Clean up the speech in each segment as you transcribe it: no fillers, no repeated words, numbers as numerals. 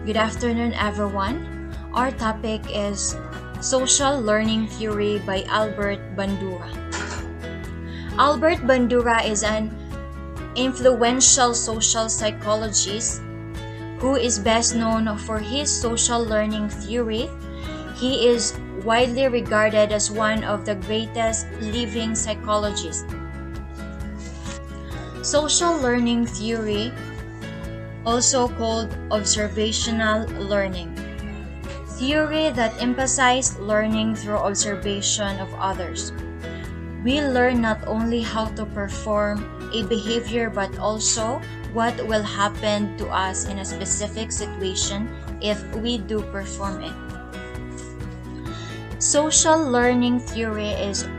Good afternoon, everyone. Our topic is Social Learning Theory by Albert Bandura. Albert Bandura is an influential social psychologist who is best known for his social learning theory. He is widely regarded as one of the greatest living psychologists. Social learning theory, also called observational learning, theory that emphasizes learning through observation of others. We learn not only how to perform a behavior but also what will happen to us in a specific situation if we do perform it. Social learning theory is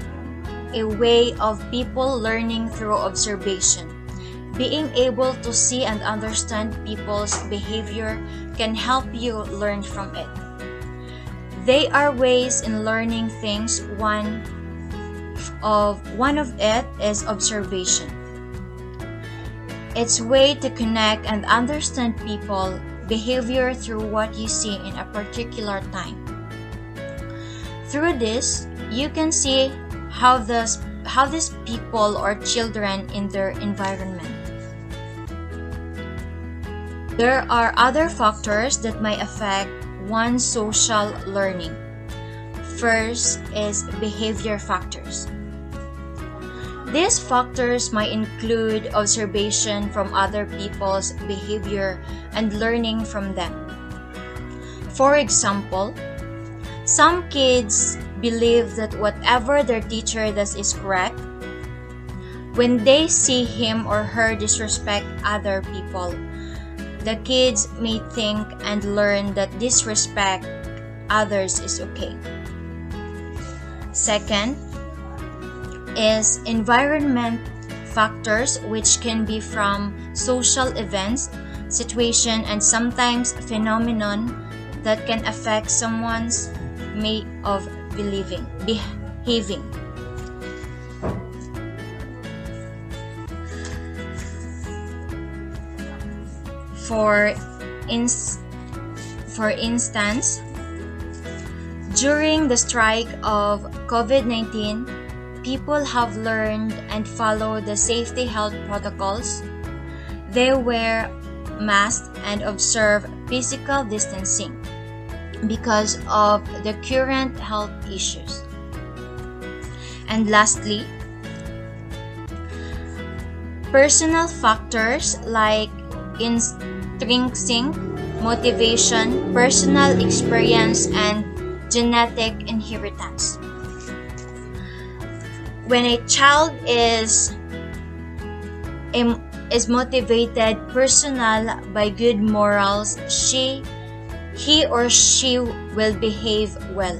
a way of people learning through observation. Being able to see and understand people's behavior can help you learn from it. They are ways in learning things. One of it is observation. It's a way to connect and understand people behavior through what you see in a particular time. Through this, you can see how these people or children in their environment. There are other factors that might affect one's social learning. First is behavior factors. These factors might include observation from other people's behavior and learning from them. For example, some kids believe that whatever their teacher does is correct. When they see him or her disrespect other people, the kids may think and learn that disrespect others is okay. Second is environment factors, which can be from social events, situation, and sometimes phenomenon that can affect someone's way of behaving. For instance, during the strike of COVID-19, people have learned and follow the safety health protocols. They wear masks and observe physical distancing because of the current health issues. And lastly, personal factors like intrinsic motivation, personal experience, and genetic inheritance. When a child is motivated personal by good morals, he or she will behave well.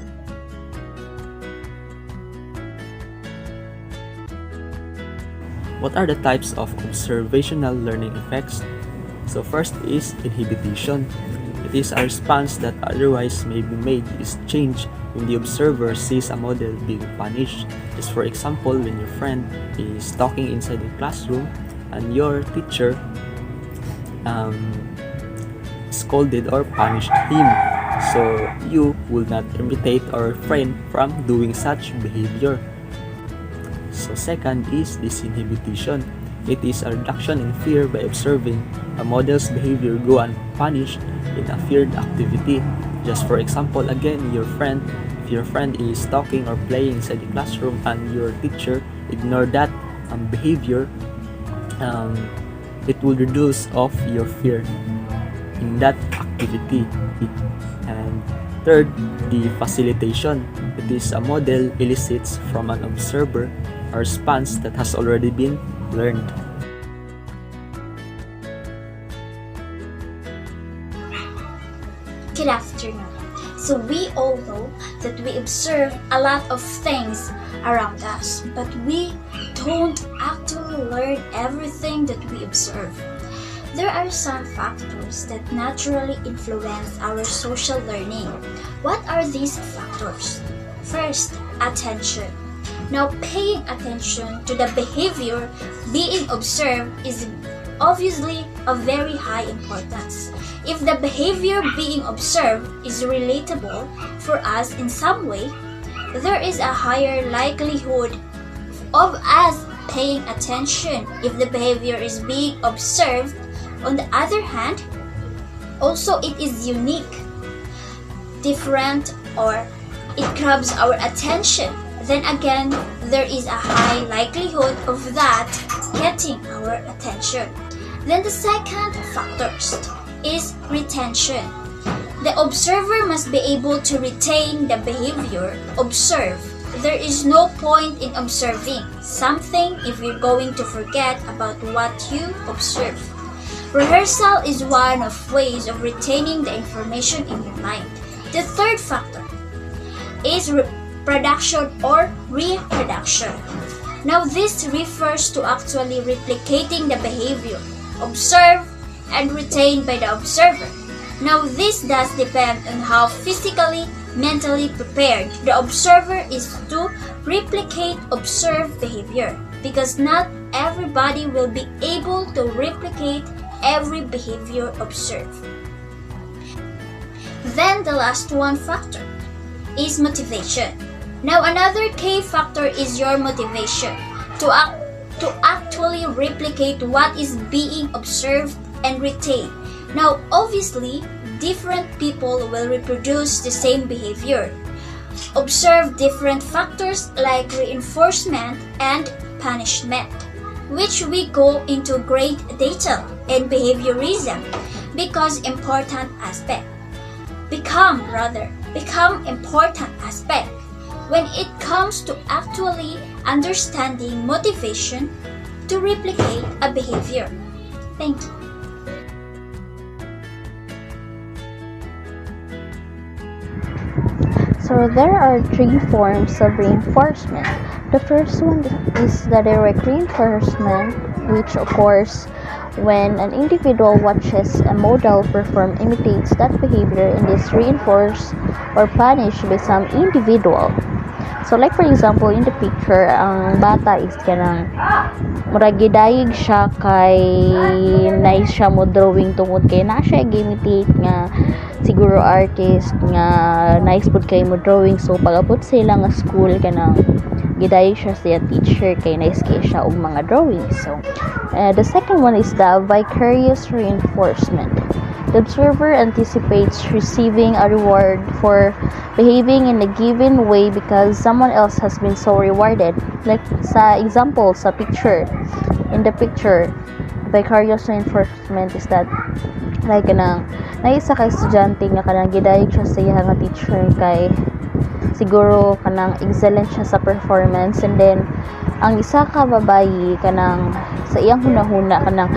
What are the types of observational learning effects? So first is inhibition. It is a response that otherwise may be made is changed when the observer sees a model being punished. Just for example, when your friend is talking inside the classroom and your teacher scolded or punished him. So you will not imitate or refrain from doing such behavior. So second is disinhibition. It is a reduction in fear by observing a model's behavior go unpunished in a feared activity. Just for example, again, if your friend is talking or playing inside the classroom and your teacher ignore that behavior, it will reduce of your fear in that activity. And third, the facilitation. It is a model elicits from an observer a response that has already been learned. Good afternoon. So we all know that we observe a lot of things around us, but we don't actually learn everything that we observe. There are some factors that naturally influence our social learning. What are these factors? First, attention. Now, paying attention to the behavior being observed is obviously of very high importance. If the behavior being observed is relatable for us in some way, there is a higher likelihood of us paying attention. If the behavior is being observed, on the other hand, also it is unique, different, or it grabs our attention, then again, there is a high likelihood of that getting our attention. Then the second factor is retention. The observer must be able to retain the behavior observed. There is no point in observing something if you're going to forget about what you observed. Rehearsal is one of ways of retaining the information in your mind. The third factor is reproduction or reproduction. Now this refers to actually replicating the behavior observed and retained by the observer. Now this does depend on how physically, mentally prepared the observer is to replicate observed behavior, because not everybody will be able to replicate every behavior observed. Then the last one factor is motivation. Now another key factor is your motivation to actually replicate what is being observed and retained. Now obviously, different people will reproduce the same behavior. Observe different factors like reinforcement and punishment, which we go into great detail in behaviorism because become important aspect when it comes to actually understanding motivation to replicate a behavior. Thank you. So there are three forms of reinforcement. The first one is the direct reinforcement, which occurs when an individual watches a model perform, imitates that behavior, and is reinforced or punished by some individual. So like for example, in the picture, ang bata is kanang murag gidayeg siya kay nice siya mo drawing tungod kay na siya imitate nga siguro artist nga nice pud kay mo drawing. So pag-abot sila nga school kanang gidayeg siya sa teacher kay nice kay siya og mga drawing. So the second one is the vicarious reinforcement. The observer anticipates receiving a reward for behaving in a given way because someone else has been so rewarded. Like sa example, sa picture. In the picture, vicarious reinforcement is that like kanang naisa kay estudyante nga kanang gidayeg siya sa iya nga teacher kay siguro kanang excellent siya sa performance, and then ang isa ka babayi kanang sa iyang hunahuna kanang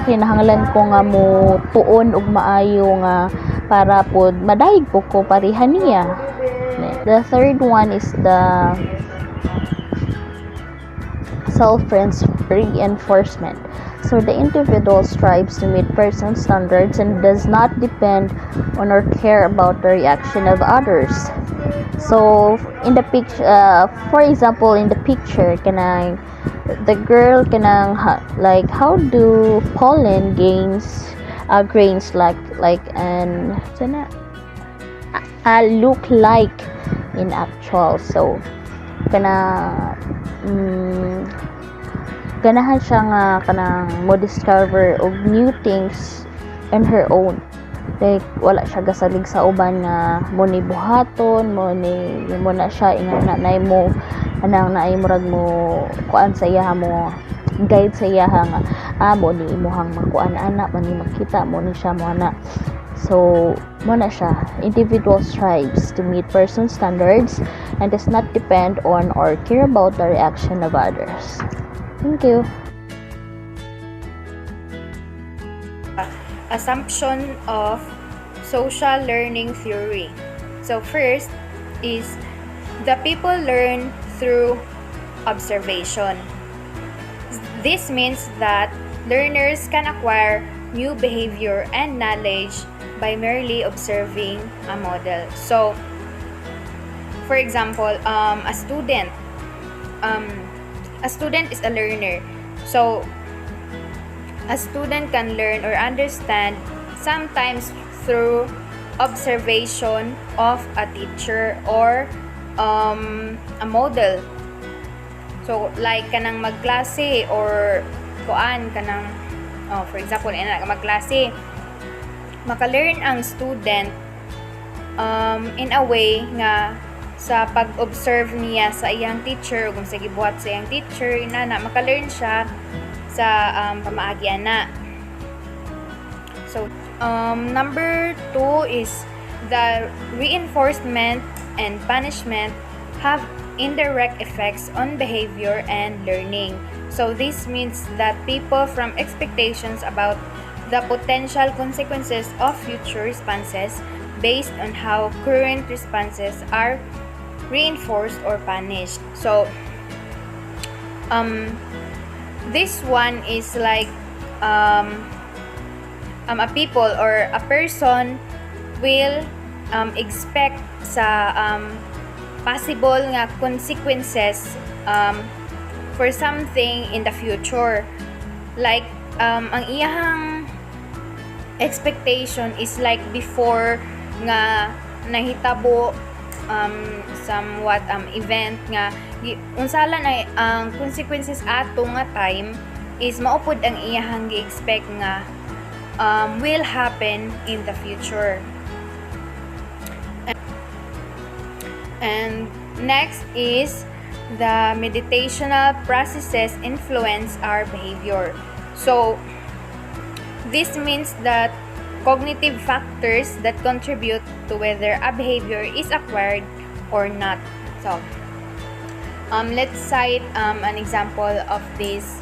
kinahanglan ko nga mo tuon og maayo nga para pod madayeg po ko pareha niya. The third one is the self-reinforcement. So the individual strives to meet person's standards and does not depend on or care about the reaction of others. So in the picture, for example, in the picture, the girl like how do pollen grains like and look like in actual. So ganahan siya nga kanang mo discover og new things on her own. Like wala siya gasalig sa uban nga mo ni buhaton mo na siya ingana nay mo anang naay murag mo kuan sa iya mo guide sa iya nga mo ni imuhang makuan ana man ni makita mo ni siya mo ana. So mo na siya, individual strives to meet person's standards and does not depend on or care about the reaction of others. Thank you. Assumption of social learning theory. So first is the people learn through observation. This means that learners can acquire new behavior and knowledge by merely observing a model. So for example, a student is a learner. So a student can learn or understand sometimes through observation of a teacher or a model. So like kanang magklase or kuan kanang for example magklase, maka-learn ang student in a way nga sa pag-observe niya sa iyang teacher kung sa gibuhat sa iyang teacher inana maka-learn siya sa pamaagi ana. So number 2 is the reinforcement and punishment have indirect effects on behavior and learning. So this means that people from expectations about the potential consequences of future responses based on how current responses are reinforced or punished. So this one is like a people or a person will expect sa possible nga consequences for something in the future. Like ang iyahang expectation is like before nga nahitabo somewhat event nga unsala na ang consequences ato nga time is maupod ang iyahang gi-expect nga will happen in the future. And next is the meditational processes influence our behavior. So this means that cognitive factors that contribute to whether a behavior is acquired or not. So let's cite an example of this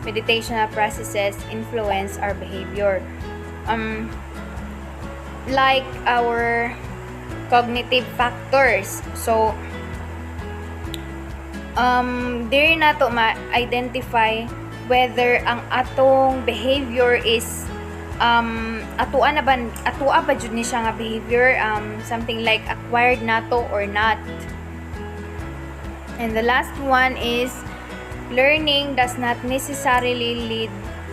meditational processes influence our behavior. Like our cognitive factors. So diri nato ma-identify whether ang atong behavior is atoa ba jud ni siya nga behavior, something like acquired nato or not. And the last one is learning does not necessarily lead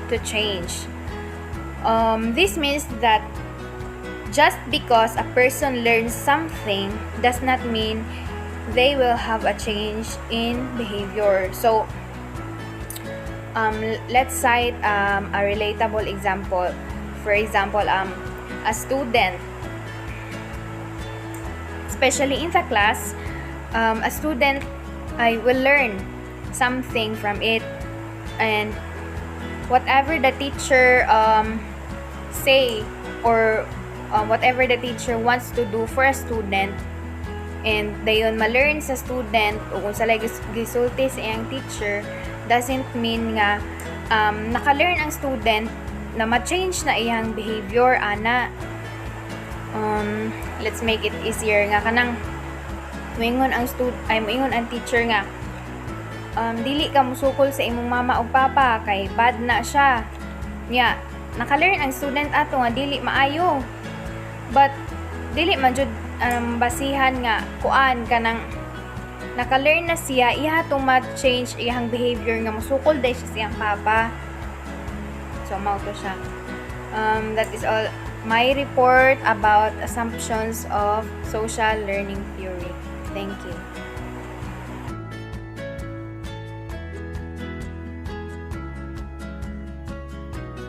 to change. This means that just because a person learns something does not mean they will have a change in behavior. So let's cite a relatable example. For example, a student, especially in the class, a student will learn something from it, and whatever the teacher say or whatever the teacher wants to do for a student, and dayon ma-learn sa student o kung sala gisulti sa iyang teacher, doesn't mean nga naka-learn ang student na ma-change na iyang behavior ana. Let's make it easier nga kanang moingon ang teacher nga dili ka musukol sa imong mama o papa kay bad na siya nya. Naka-learn ang student ato nga dili maayo, but dili man jud basihan nga kuan kanang naka-learn na siya iha tong ma-change iyang behavior nga musukol dai siya sa iyang papa. So mao to siya. That is all my report about assumptions of social learning theory. Thank you.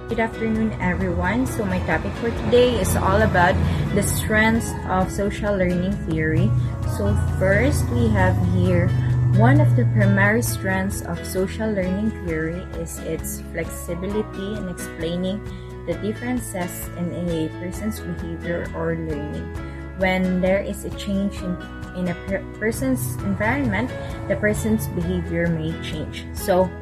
Good afternoon, everyone. So my topic for today is all about the strengths of social learning theory. So first, we have here one of the primary strengths of social learning theory is its flexibility in explaining the differences in a person's behavior or learning. When there is a change in a person's environment, the person's behavior may change. So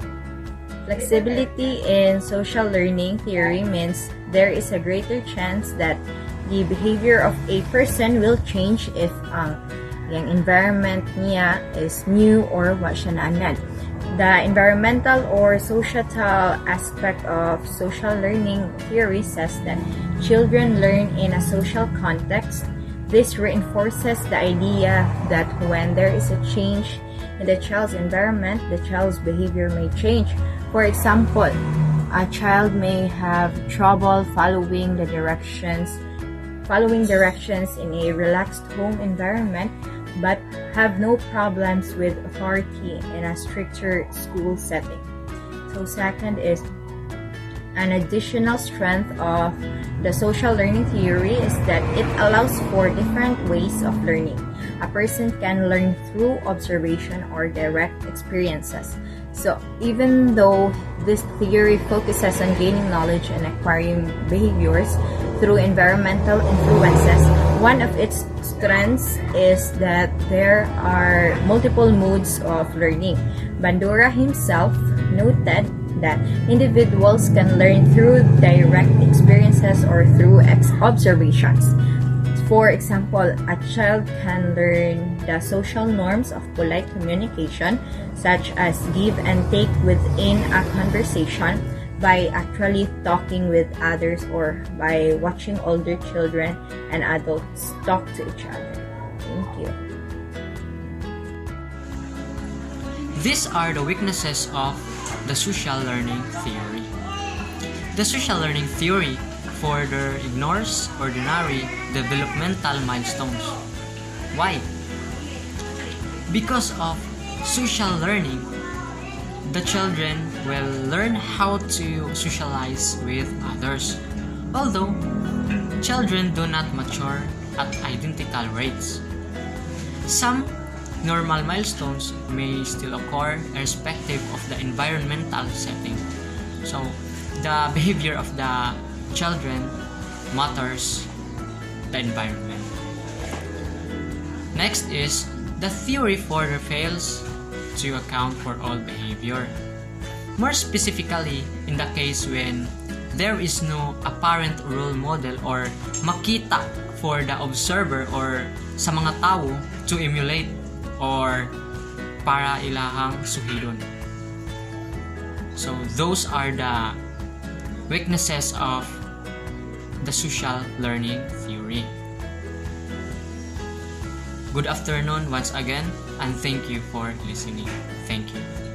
flexibility in social learning theory means there is a greater chance that the behavior of a person will change if yung environment niya is new or wa siya naanad. The environmental or societal aspect of social learning theory says that children learn in a social context. This reinforces the idea that when there is a change in the child's environment, the child's behavior may change. For example, a child may have trouble following directions in a relaxed home environment, but have no problems with authority in a stricter school setting. So second is an additional strength of the social learning theory is that it allows for different ways of learning. A person can learn through observation or direct experiences. So even though this theory focuses on gaining knowledge and acquiring behaviors through environmental influences, one of its strengths is that there are multiple modes of learning. Bandura himself noted that individuals can learn through direct experiences or through observations. For example, a child can learn the social norms of polite communication, such as give and take within a conversation, by actually talking with others or by watching older children and adults talk to each other. Thank you. These are the weaknesses of the social learning theory. The social learning theory further ignores ordinary developmental milestones. Why? Because of social learning, the children will learn how to socialize with others. Although children do not mature at identical rates, some normal milestones may still occur irrespective of the environmental setting. So, the behavior of the children matters the environment. Next is the theory further fails to account for all behavior. More specifically, in the case when there is no apparent role model or makita for the observer or sa mga tao to emulate or para ilahang suhidon. So those are the weaknesses of the social learning theory. Good afternoon once again, and thank you for listening. Thank you.